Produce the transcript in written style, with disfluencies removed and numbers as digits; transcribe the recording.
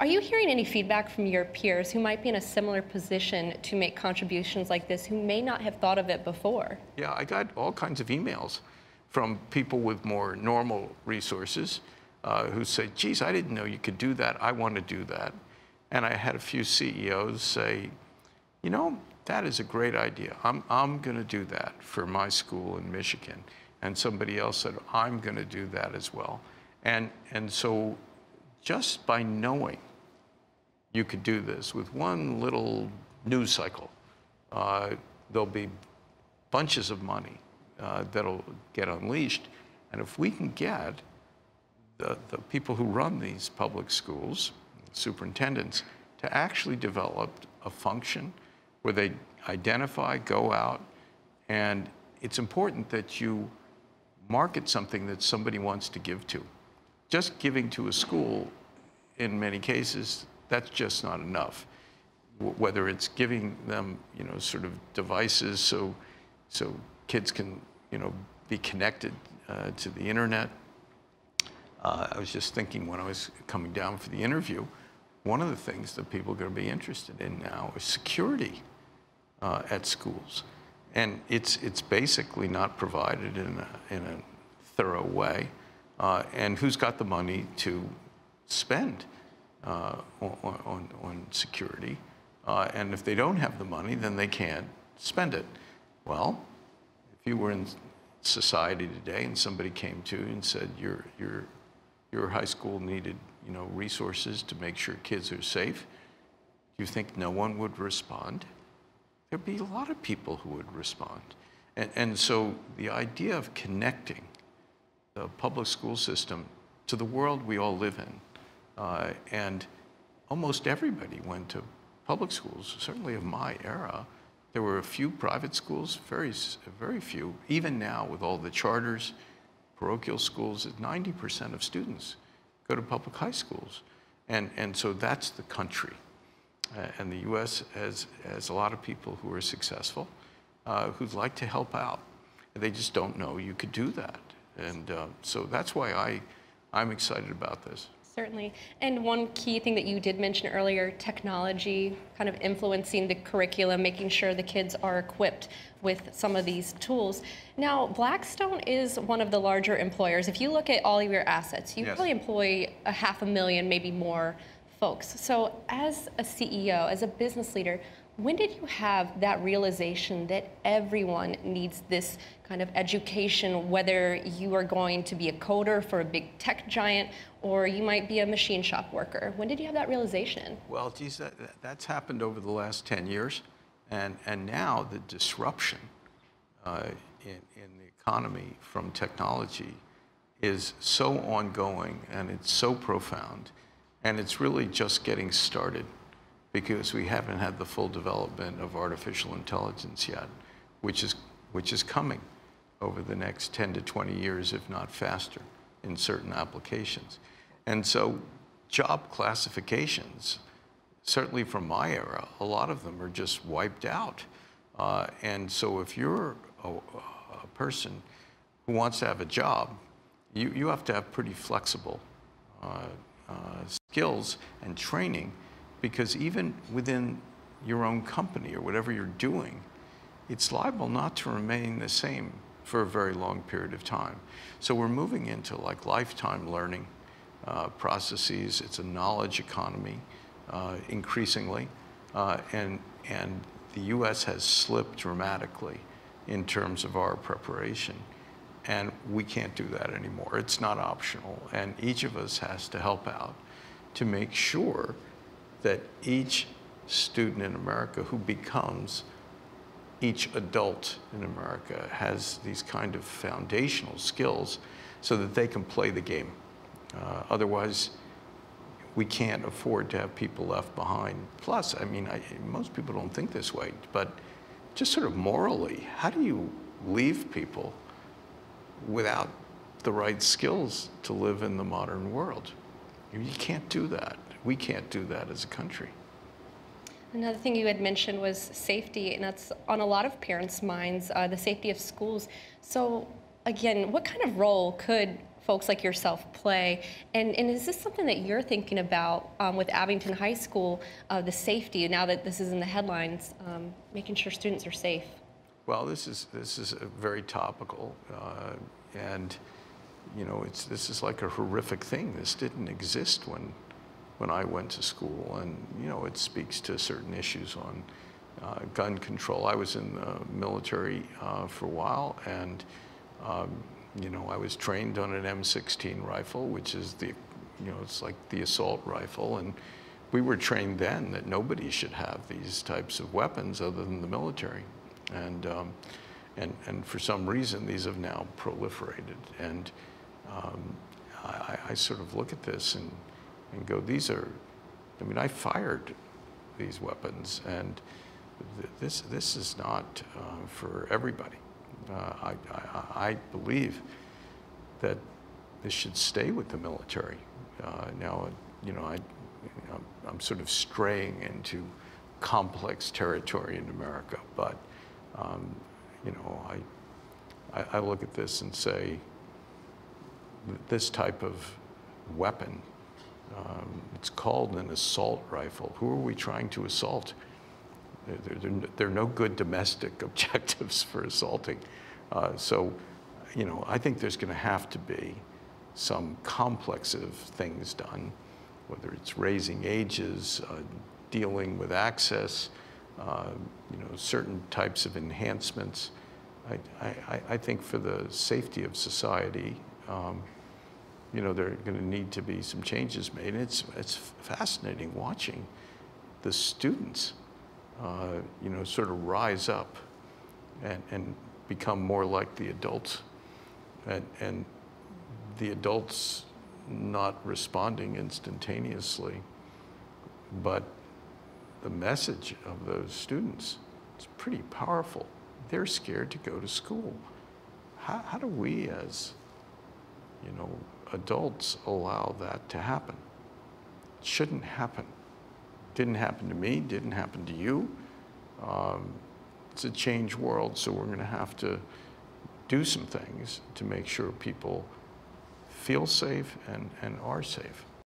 Are you hearing any feedback from your peers who might be in a similar position to make contributions like this, who may not have thought of it before? Yeah, I got all kinds of emails from people with more normal resources who say, geez, I didn't know you could do that. I want to do that. And I had a few CEOs say, you know, that is a great idea. I'm going to do that for my school in Michigan. And somebody else said, I'm going to do that as well. And so just by knowing you could do this with one little news cycle, there'll be bunches of money that'll get unleashed. And if we can get the people who run these public schools, superintendents, to actually develop a function where they identify, go out, and it's important that you market something that somebody wants to give to. Just giving to a school, in many cases, that's just not enough. Whether it's giving them, you know, sort of devices so kids can, you know, be connected to the internet. I was just thinking when I was coming down for the interview, one of the things that people are going to be interested in now is security at schools. And it's basically not provided in a thorough way. And who's got the money to spend on security? And if they don't have the money, then they can't spend it. Well, if you were in society today and somebody came to you and said your high school needed, you know, resources to make sure kids are safe, do you think no one would respond? There'd be a lot of people who would respond. And so the idea of connecting the public school system to the world we all live in, and almost everybody went to public schools, certainly of my era. There were a few private schools, very few. Even now, with all the charters, parochial schools, 90% of students go to public high schools. And so that's the country. And the U.S. has a lot of people who are successful, who'd like to help out. They just don't know you could do that. And so that's why I'm excited about this. Certainly. And one key thing that you did mention earlier, technology kind of influencing the curriculum, making sure the kids are equipped with some of these tools. Now, Blackstone is one of the larger employers. If you look at all of your assets, you probably employ 500,000, maybe more folks. So as a CEO, as a business leader, when did you have that realization that everyone needs this kind of education, whether you are going to be a coder for a big tech giant or you might be a machine shop worker? When did you have that realization? Well, geez, that's happened over the last 10 years. And now the disruption in the economy from technology is so ongoing and it's so profound. And it's really just getting started, because we haven't had the full development of artificial intelligence yet, which is coming over the next 10 to 20 years, if not faster, in certain applications. And so job classifications, certainly from my era, a lot of them are just wiped out. And so if you're a person who wants to have a job, you have to have pretty flexible skills and training, because even within your own company or whatever you're doing, it's liable not to remain the same for a very long period of time. So we're moving into like lifetime learning processes. It's a knowledge economy increasingly, and the U.S. has slipped dramatically in terms of our preparation. And we can't do that anymore. It's not optional. And each of us has to help out to make sure that each student in America who becomes each adult in America has these kind of foundational skills so that they can play the game. Otherwise, we can't afford to have people left behind. Plus, I mean, most people don't think this way, but just sort of morally, how do you leave people without the right skills to live in the modern world? You can't do that. We can't do that as a country. Another thing you had mentioned was safety, and that's on a lot of parents' minds, the safety of schools. So again, what kind of role could folks like yourself play. And is this something that you're thinking about with Abington High School, the safety, now that this is in the headlines, making sure students are safe? Well, this is very topical, and you know, this is like a horrific thing. This didn't exist when I went to school, and you know, it speaks to certain issues on gun control. I was in the military for a while, and you know, I was trained on an M16 rifle, which is it's like the assault rifle, and we were trained then that nobody should have these types of weapons other than the military, and for some reason these have now proliferated, and I sort of look at this and go, these are, I mean, I fired these weapons, and this is not for everybody. I believe that this should stay with the military. Now, you know, I'm sort of straying into complex territory in America, but you know, I look at this and say, this type of weapon, it's called an assault rifle. Who are we trying to assault? There are no good domestic objectives for assaulting. So, you know, I think there's going to have to be some complex of things done, whether it's raising ages, dealing with access, you know, certain types of enhancements. I think for the safety of society, you know, there are going to need to be some changes made. It's fascinating watching the students, you know, sort of rise up and become more like the adults, and the adults not responding instantaneously, but the message of those students is pretty powerful. They're scared to go to school. How do we, as, you know, adults, allow that to happen? It shouldn't happen. Didn't happen to me, didn't happen to you. It's a changed world, so we're going to have to do some things to make sure people feel safe and are safe.